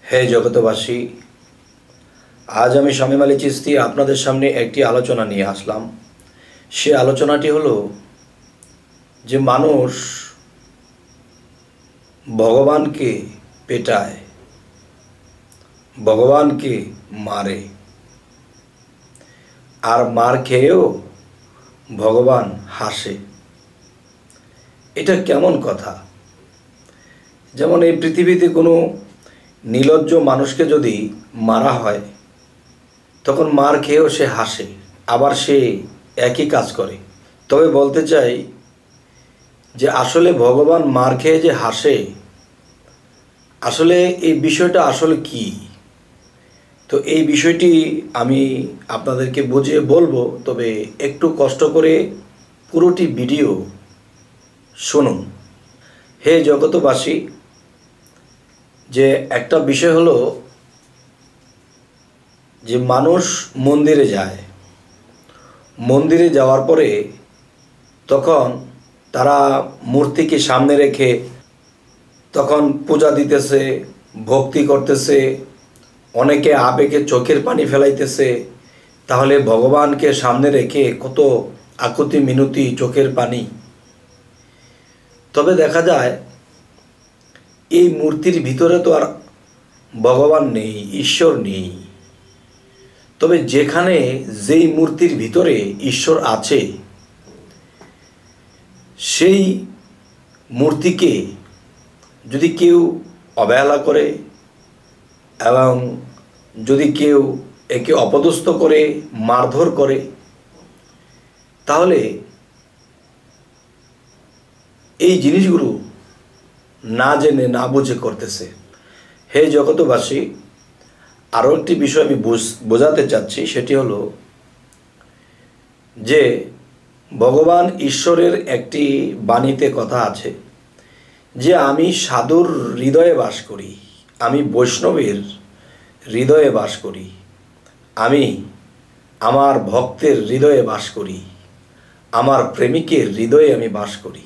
হে জগতবাসী, আজ আমি শামীম আলী চিশতি আপনাদের সামনে একটি আলোচনা নিয়ে আসলাম। সে আলোচনাটি হলো যে মানুষ ভগবানকে পেটায়, ভগবানকে মারে, আর মার খেয়েও ভগবান হাসে। এটা কেমন কথা? যেমন এই পৃথিবীতে কোনো নির্লজ্জ মানুষকে যদি মারা হয়, তখন মার খেয়েও সে হাসে, আবার সে একই কাজ করে। তবে বলতে চাই যে আসলে ভগবান মার খেয়ে যে হাসে, আসলে এই বিষয়টা আসলে কি? তো এই বিষয়টি আমি আপনাদেরকে বুঝিয়ে বলবো, তবে একটু কষ্ট করে পুরোটি ভিডিও শুনুন। হে জগতবাসী, যে একটা বিষয় হলো যে মানুষ মন্দিরে যায়, মন্দিরে যাওয়ার পরে তখন তারা মূর্তিকে সামনে রেখে তখন পূজা দিতেছে, ভক্তি করতেছে, অনেকে আবেগে চোখের পানি ফেলাইতেছে। তাহলে ভগবানকে সামনে রেখে কত আকুতি মিনতি, চোখের পানি। তবে দেখা যায় এই মূর্তির ভিতরে তো আর ভগবান নেই, ঈশ্বর নেই। তবে যেখানে যেই মূর্তির ভিতরে ঈশ্বর আছে, সেই মূর্তিকে যদি কেউ অবহেলা করে এবং যদি কেউ একে অপদস্থ করে, মারধর করে, তাহলে এই জিনিসগুলো না জেনে না বুঝে করতেছে। হে জগতবাসী, আরও একটি বিষয় আমি বোঝাতে চাচ্ছি, সেটি হলো যে ভগবান ঈশ্বরের একটি বাণীতে কথা আছে যে আমি সাধুর হৃদয়ে বাস করি, আমি বৈষ্ণবের হৃদয়ে বাস করি, আমি আমার ভক্তের হৃদয়ে বাস করি, আমার প্রেমিকের হৃদয়ে আমি বাস করি।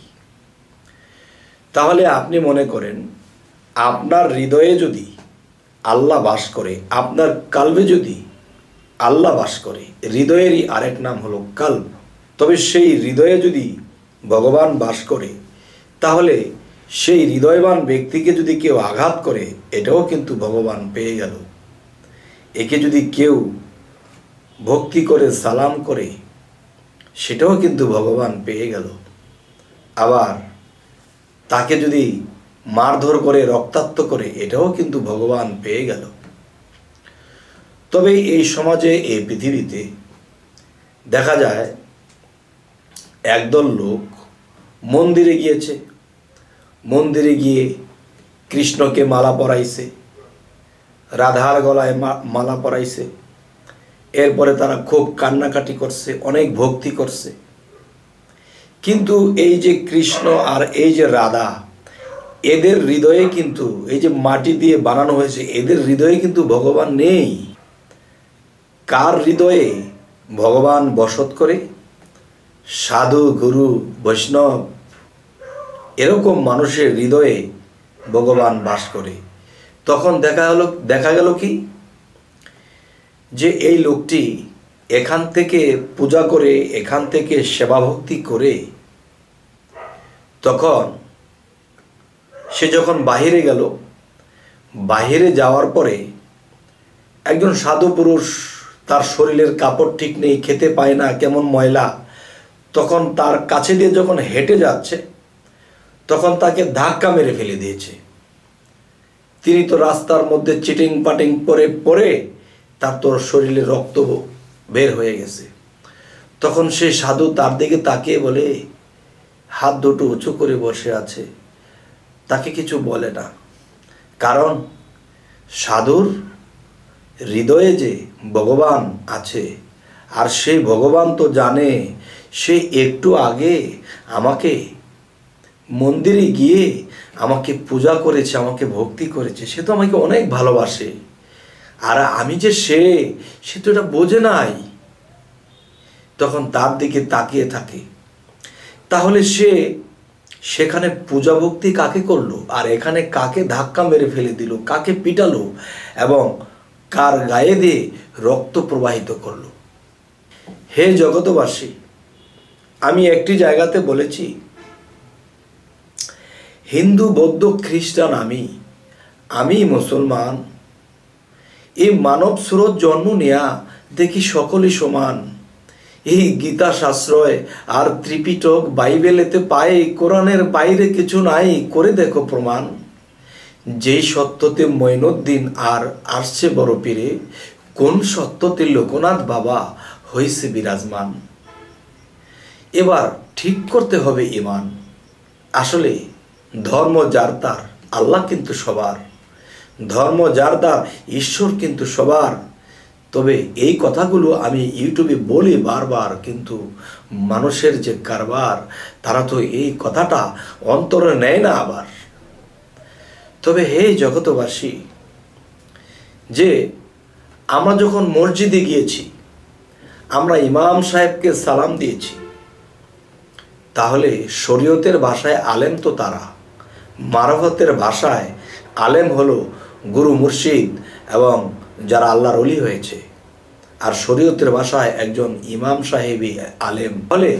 তাহলে আপনি মনে করেন আপনার হৃদয়ে যদি আল্লাহ বাস করে, আপনার কালবে যদি আল্লাহ বাস করে, হৃদয়েরই আরেক নাম হলো কাল্ব। তবে সেই হৃদয়ে যদি ভগবান বাস করে, তাহলে সেই হৃদয়বান ব্যক্তিকে যদি কেউ আঘাত করে, এটাও কিন্তু ভগবান পেয়ে গেল। একে যদি কেউ ভক্তি করে সালাম করে, সেটাও কিন্তু ভগবান পেয়ে গেল। আবার তাকে যদি মারধর করে, রক্তাক্ত করে, এটাও কিন্তু ভগবান পেয়ে গেল। তবে এই সমাজে, এই পৃথিবীতে দেখা যায় একদল লোক মন্দিরে গিয়েছে, মন্দিরে গিয়ে কৃষ্ণকে মালা পরাইছে, রাধার গলায় মালা পরাইছে, এরপরে তারা খুব কান্নাকাটি করছে, অনেক ভক্তি করছে। কিন্তু এই যে কৃষ্ণ আর এই যে রাধা, এদের হৃদয়ে কিন্তু, এই যে মাটি দিয়ে বানানো হয়েছে, এদের হৃদয়ে কিন্তু ভগবান নেই। কার হৃদয়ে ভগবান বসত করে? সাধু, গুরু, বৈষ্ণব, এরকম মানুষের হৃদয়ে ভগবান বাস করে। তখন দেখা গেল কি যে এই লোকটি এখান থেকে পূজা করে, এখান থেকে সেবা ভক্তি করে, তখন সে যখন বাহিরে গেল, বাহিরে যাওয়ার পরে একজন সাধু পুরুষ, তার শরীরের কাপড় ঠিক নেই, খেতে পায় না, কেমন ময়লা, তখন তার কাছে দিয়ে যখন হেঁটে যাচ্ছে, তখন তাকে ধাক্কা মেরে ফেলে দিয়েছে। তিনি তো রাস্তার মধ্যে চিটিং পাটিং পরে তার তো শরীরে রক্ত বের হয়ে গেছে। তখন সে সাধু তার দিকে তাকিয়ে বলে, হাত দুটো উঁচু করে বসে আছে, তাকে কিছু বলে না। কারণ সাধুর হৃদয়ে যে ভগবান আছে, আর সেই ভগবান তো জানে সে একটু আগে আমাকে মন্দিরে গিয়ে আমাকে পূজা করেছে, আমাকে ভক্তি করেছে, সে তো আমাকে অনেক ভালোবাসে। আর আমি যে সে তো এটা বোঝে নাই। তখন তার দিকে তাকিয়ে থাকে। তাহলে সে সেখানে পূজা ভক্তি কাকে করলো, আর এখানে কাকে ধাক্কা মেরে ফেলে দিল, কাকে পিটালো এবং কার গায়ে দিয়ে রক্ত প্রবাহিত করলো। হে জগতবাসী, আমি একটি জায়গাতে বলেছি, হিন্দু বৌদ্ধ খ্রিস্টান আমি মুসলমান, এই মানব স্রোত জন্ম নেয়া দেখি সকলই সমান। এই গীতা শাস্ত্রয় আর ত্রিপিটক বাইবেলেতে পাই, কোরআনের বাইরে কিছু নাই, করে দেখো প্রমাণ। যেই সত্যতে মঈনুদ্দিন আর আসছে বড় পীরে, কোন সত্যতে লোকনাথ বাবা হইছে বিরাজমান। এবার ঠিক করতে হবে ঈমান। আসলে ধর্ম যার তার, আল্লাহ কিন্তু সবার। ধর্ম যার তার, ঈশ্বর কিন্তু সবার। তবে এই কথাগুলো আমি ইউটিউবে বলি বারবার, কিন্তু মানুষের যে কারবার, তারা তো এই কথাটা অন্তরে নেয় না আবার। তবে হে জগতবাসী, যে আমরা যখন মসজিদে গিয়েছি, আমরা ইমাম সাহেবকে সালাম দিয়েছি, তাহলে শরীয়তের ভাষায় আলেম তো তারা, মারফতের ভাষায় আলেম হলো গুরু মুর্শিদ এবং যারা আল্লাহর ওলি হয়েছে, আর শরীয়তের ভাষায় একজন ইমাম সাহেবই আলেম। ফলে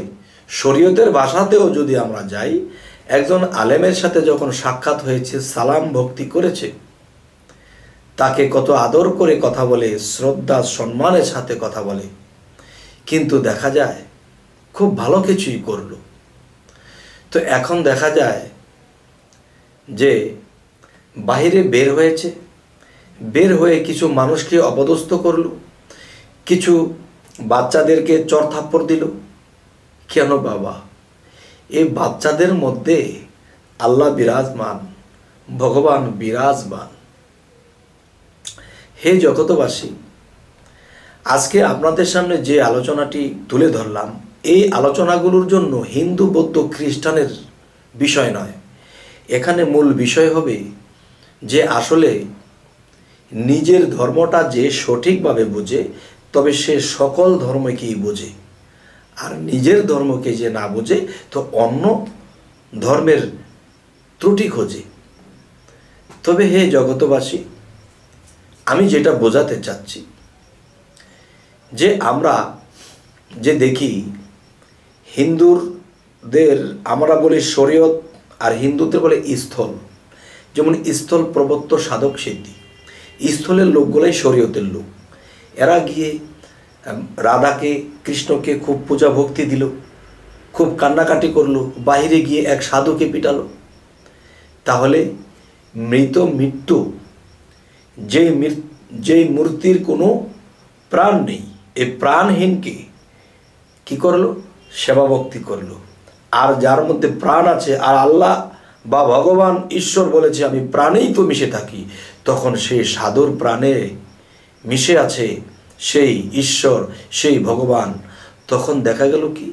শরীয়তের ভাষাতেও যদি আমরা যাই, একজন আলেমের সাথে যখন সাক্ষাৎ হয়েছে, সালাম ভক্তি করেছে, তাকে কত আদর করে কথা বলে, শ্রদ্ধা সম্মানের সাথে কথা বলে, কিন্তু দেখা যায় খুব ভালো কিছুই করলো। তো এখন দেখা যায় যে বাহিরে বের হয়েছে, বের হয়ে কিছু মানুষকে অপদস্থ করলো, কিছু বাচ্চাদেরকে চর থাপ্পড় দিল। কেন বাবা? এই বাচ্চাদের মধ্যে আল্লাহ বিরাজমান, ভগবান বিরাজমান। হে জগতবাসী, আজকে আপনাদের সামনে যে আলোচনাটি তুলে ধরলাম, এই আলোচনাগুলোর জন্য হিন্দু বৌদ্ধ খ্রিস্টানের বিষয় নয়। এখানে মূল বিষয় হবে যে আসলে নিজের ধর্মটা যে সঠিকভাবে বোঝে, তবে সে সকল ধর্মকেই বোঝে। আর নিজের ধর্মকে যে না বোঝে, তো অন্য ধর্মের ত্রুটি খোঁজে। তবে হে জগতবাসী, আমি যেটা বোঝাতে চাচ্ছি, যে আমরা যে দেখি হিন্দুদের আমরা বলি শরীয়ত, আর হিন্দুদের বলে স্থল। যেমন স্থল প্রবত্ত সাধক সিদ্ধি, স্থলের লোকগুলাই শরীয়তের লোক। এরা গিয়ে রাধাকে কৃষ্ণকে খুব পূজা ভক্তি দিল, খুব কান্নাকাটি করলো, বাহিরে গিয়ে এক সাধুকে পিটালো। তাহলে মৃত্যু যেই মূর্তির কোনো প্রাণ নেই, এই প্রাণহীনকে কি করলো? সেবা ভক্তি করলো। আর যার মধ্যে প্রাণ আছে, আর আল্লাহ বা ভগবান ঈশ্বর বলেছে আমি প্রাণেই তো মিশে থাকি, তখন সেই সাধুর প্রাণে মিশে আছে সেই ঈশ্বর, সেই ভগবান। তখন দেখা গেল কি,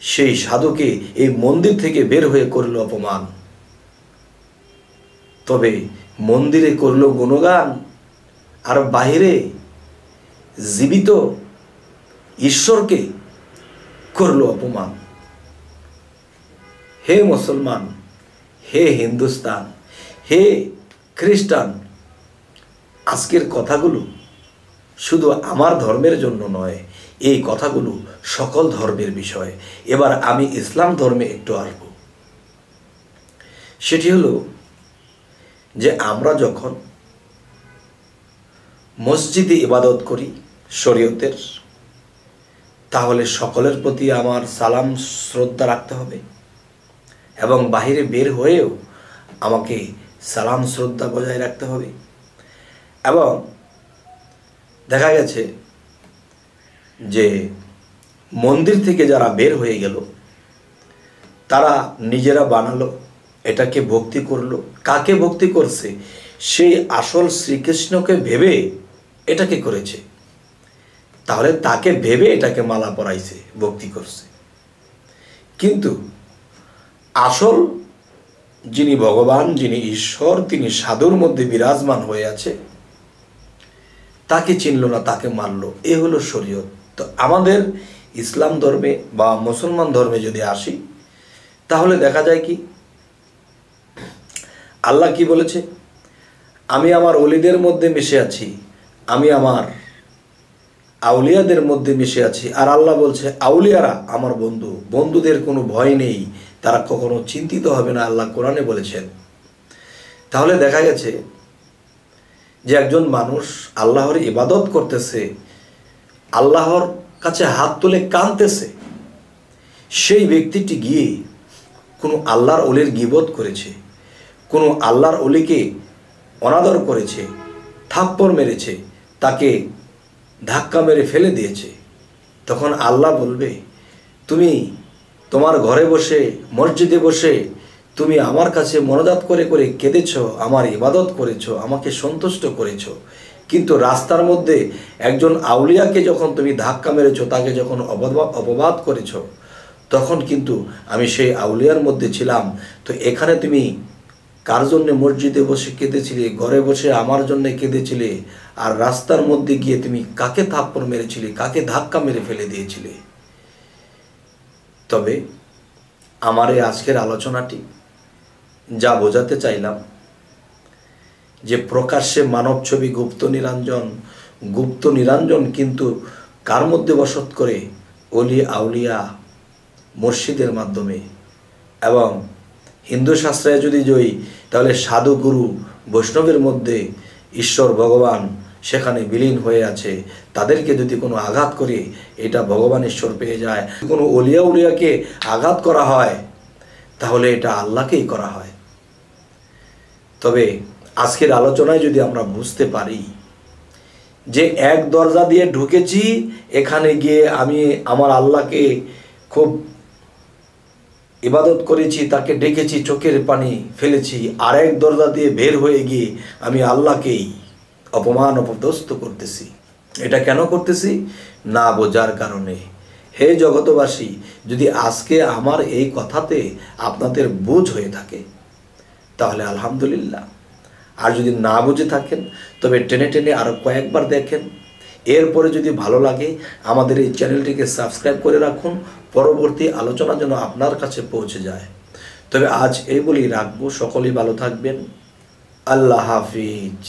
সেই সাধুকে এই মন্দির থেকে বের হয়ে করলো অপমান। তবে মন্দিরে করলো গুণগান, আর বাহিরে জীবিত ঈশ্বরকে করলো অপমান। হে মুসলমান, হে হিন্দুস্তান, হে খ্রিস্টান, আজকের কথাগুলো শুধু আমার ধর্মের জন্য নয়, এই কথাগুলো সকল ধর্মের বিষয়। এবার আমি ইসলাম ধর্মে একটু আসব। সেটি হলো যে আমরা যখন মসজিদে ইবাদত করি শরীয়তের, তাহলে সকলের প্রতি আমার সালাম শ্রদ্ধা রাখতে হবে, এবং বাহিরে বের হয়েও আমাকে সালাম শ্রদ্ধা বজায় রাখতে হবে। এবং দেখা গেছে যে মন্দির থেকে যারা বের হয়ে গেল, তারা নিজেরা বানালো, এটাকে ভক্তি করলো। কাকে ভক্তি করছে? সেই আসল শ্রীকৃষ্ণকে ভেবে এটাকে করেছে। তাহলে তাকে ভেবে এটাকে মালা পরাইছে, ভক্তি করছে। কিন্তু আসল যিনি ভগবান, যিনি ঈশ্বর, তিনি সাধুর মধ্যে বিরাজমান হয়ে আছে, তাকে চিনল না, তাকে মানল। এ হলো শরীয়ত। তো আমাদের ইসলাম ধর্মে বা মুসলমান ধর্মে যদি আসি, তাহলে দেখা যায় কি, আল্লাহ কি বলেছে, আমি আমার ওলিদের মধ্যে মিশে আছি, আমি আমার আউলিয়াদের মধ্যে মিশে আছি। আর আল্লাহ বলছে আউলিয়ারা আমার বন্ধু, বন্ধুদের কোনো ভয় নেই, তারা কখনো চিন্তিত হবে না, আল্লাহ কোরআনে বলেছেন। তাহলে দেখা গেছে যে একজন মানুষ আল্লাহর ইবাদত করতেছে, আল্লাহর কাছে হাত তুলে কাঁদতেছে, সেই ব্যক্তিটি গিয়ে কোনো আল্লাহর ওলির গীবত করেছে, কোনো আল্লাহর ওলিকে অনাদর করেছে, থাপ্পড় মেরেছে, তাকে ধাক্কা মেরে ফেলে দিয়েছে, তখন আল্লাহ বলবে তুমি তোমার ঘরে বসে, মসজিদে বসে তুমি আমার কাছে মনোজাত করে করে কেঁদেছ, আমার ইবাদত করেছ, আমাকে সন্তুষ্ট করেছ, কিন্তু রাস্তার মধ্যে একজন আউলিয়াকে যখন তুমি ধাক্কা মেরেছ, তাকে যখন অপবাদ করেছ, তখন কিন্তু আমি সেই আউলিয়ার মধ্যে ছিলাম। তো এখানে তুমি কার জন্যে মসজিদে বসে কেঁদেছিলে, ঘরে বসে আমার জন্যে কেঁদেছিলে, আর রাস্তার মধ্যে গিয়ে তুমি কাকে থাপ্পড় মেরেছিলে, কাকে ধাক্কা মেরে ফেলে দিয়েছিলে? তবে আমার এই আজকের আলোচনাটি যা বোঝাতে চাইলাম, যে প্রকাশ্যে মানব ছবি গুপ্ত নিরঞ্জন কিন্তু কার মধ্যে বসত করে? ওলি আউলিয়া মুর্শিদের মাধ্যমে। এবং হিন্দু শাস্ত্রে যদি যাই, তাহলে সাধু গুরু বৈষ্ণবের মধ্যে ঈশ্বর ভগবান সেখানে বিলীন হয়ে আছে। তাদেরকে যদি কোনো আঘাত করে, এটা ভগবান ঈশ্বর পেয়ে যায়। কোনো ওলিয়া উলিয়াকে আঘাত করা হয়, তাহলে এটা আল্লাহকেই করা হয়। তবে আজকের আলোচনায় যদি আমরা বুঝতে পারি যে এক দরজা দিয়ে ঢুকেছি, এখানে গিয়ে আমি আমার আল্লাহকে খুব ইবাদত করেছি, তাকে ডেকেছি, চোখের পানি ফেলেছি, আর এক দরজা দিয়ে বের হয়ে গিয়ে আমি আল্লাহকেই অপমান অপদস্থ করতেছি। এটা কেন করতেছি? না বোঝার কারণে। হে জগতবাসী, যদি আজকে আমার এই কথাতে আপনাদের বুঝ হয়ে থাকে, তাহলে আলহামদুলিল্লাহ। আর যদি না বুঝে থাকেন, তবে টেনে টেনে আরও কয়েকবার দেখেন। এরপরে যদি ভালো লাগে, আমাদের এই চ্যানেলটিকে সাবস্ক্রাইব করে রাখুন, পরবর্তী আলোচনা যেন আপনার কাছে পৌঁছে যায়। তবে আজ এই বলেই রাখবো, সকলেই ভালো থাকবেন। আল্লাহ হাফিজ।